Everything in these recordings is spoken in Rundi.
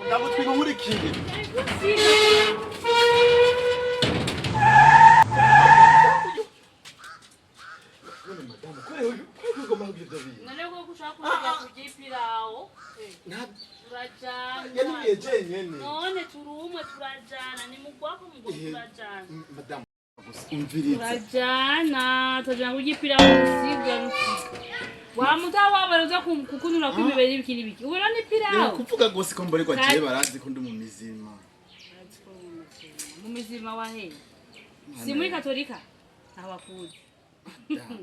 ndagutwiga nkurikiye. None madamu ko goma hubyo byo. None ko kushaka kujya kugipirawo. Turajana. Yani yejenyene. None turumwe turajana ni mugwako mugo turajana. Madamu umviriza. Turajana tujana kugipirawo usiga. Wa mutawa wabaruza kukunura kwimibere ibikini biki. Ubona ni pirawo. Kuvuga gose ko mbore kwa je barazi ko ndi mu mizima. Mu mizima wa he. Si muri katolika. Abakuzi.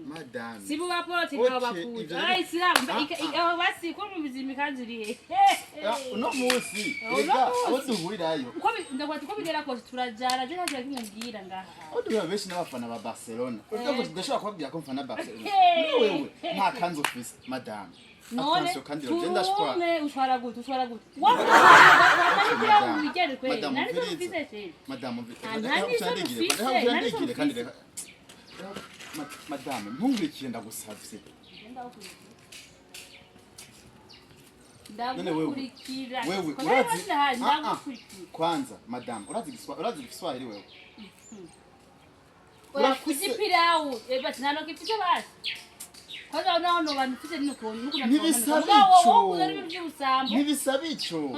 Madame. Sibu bapoti kwa bakuzi. Ai Islam basi ko mu mizima kanziriye. Uno musi. Ega abo duhurirayo. Uko ndakwati ko bigera ko turajara je ntaje kimubwira ngaha. Abo duhura benshi n'abafana ba Barcelona. Ubwo ndashobora kubabwira ko mfana Barcelona. Wewe nta kanzo office madame. None kandi ugenda shwa. None ushwara gute wamara bigere kwe. Nani office se. Madame uvyandegire kandi reka. Madame ntungikire ndagusavye. Ndagukurikira. Wewe urazi kwanza madame urazi Kiswahili wewe. Urakujipirawo bati nano kifite basi. Kwanza unaona wanifite nini ko nukuna. Nibisabicho.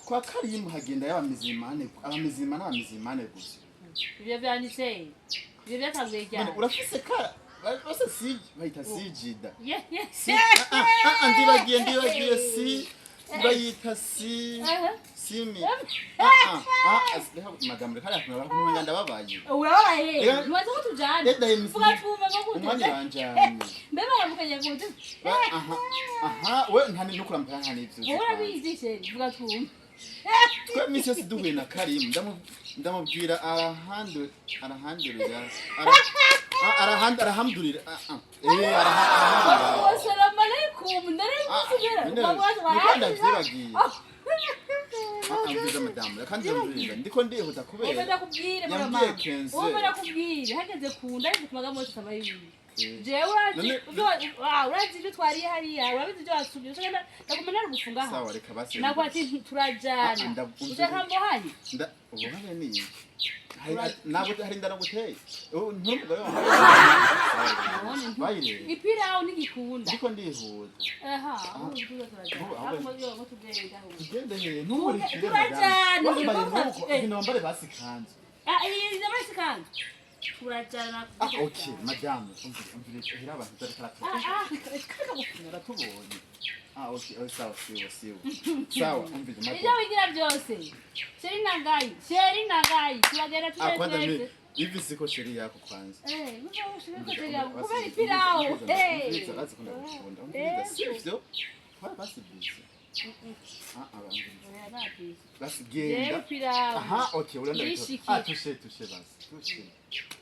Kwa Karimu hagenda y'abamizimane n'abamizimane gusa. Ibyo byanditse. Ibyo byatangweja. Urafise ka bose si bayita sijida. Yeah. Ndibagiye si bayita si simi. Madame reka yakuna kumenya ndababaye. Urabaye. Nuwaze ko tujana. Fuga tume ngo umwanya wanjanye. Mbeba wabukanye ngo we ntani nukura mpanga n'ivyo. Ora bizishe fuga tume. Twe misi yose duhuye na Karimu ndamubwira arahandurira arahamdurira Assalamu alaikum ndarengusubira ndavyibagiye ambiza madame kandi ndumvira ndiko ndihuta kubera ndakubwire mama ndakubwire hageze kunda kumaga mose sabayibi je urazi ibyo twariye hariya urabizi ibyo wasubye usanga ndakumenera gufunga aha sawa reka basi nakwati turajana ushaka mbo hani ubu habe ni nabo hari ndaraguteye ntumugore wanjye ipirawo nigikunda ndiko ndihuta ubutuza turajana tugende ntumurikire turajana ntiwambare basi kanzu iyi basi kanzu turajana okay madame umvire hira abantu taratubonye okay sawa sawa umvire madame iyo wigira byose sheri nagayi turagera twese hivi siko sheri yako kwanza mko sheri yako kubera ipirawo azi kunda gushonda umvire sivyo kwa basi bize basi genda okay uranda tushe basi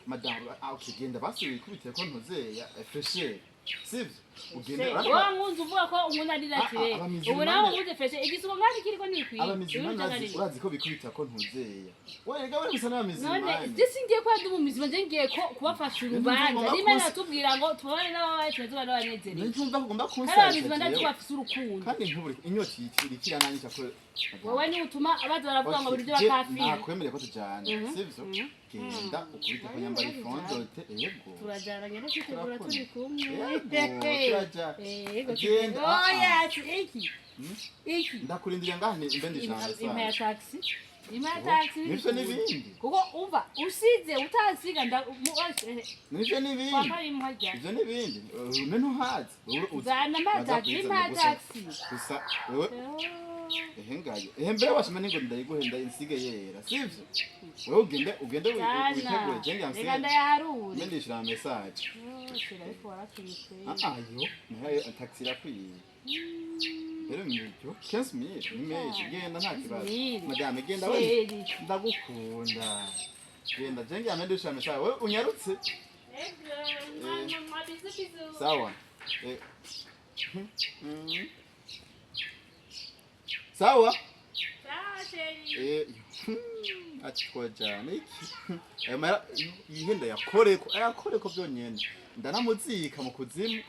madame okay genda basi wikubite ko ntuze freshe sivyo ugende wangunze uvuga ko umuntu ari nakire ubu naho uvuze freshe igisuko ngari kiriko nikwiye abamizimana urazi ko bikubita ko ntuzeya wega bari bisa n'abamizimana none singiye ko ndi mu mizima ngiye ko kubafasha urubanza rimwe natubwira ngo tubone n'ababaye tuba n'abanezereye ntumva kugomba kunsaba abamizima ndabafise urukundo kandi nkubure inyoti yikira nanyisha ko wowe ni utuma abaza baravuga ngo buryo bakafira nakwemereye ko tujana sivyo genda ukubita ko nyambara ifondote yego turajana nyene kwitegura turi kumwe genda oya iki ndakurindira ngahane imbe ndishanga sa imaya taxi nivyo nibindi kuko umva usize utasiga nivyo nibindi ivyo nibindi none hazi uzana imaya taxi gusa wewe ehengaye mbere washima ningo ndayiguhenda insige yera sivyo wewe ugende witegure je ngamse nganda yaharura mendishira message ariko waratwite ayo nayo taxi rakwiye rero nibyo 15000 nimeje genda nta kibazo madame genda we ndagukunda genda je ngamse ndishira message wewe unyarutse sawa sawa ati twajana iki mara yihenda yakoreko byonyene ndanamuzika mu kuzimu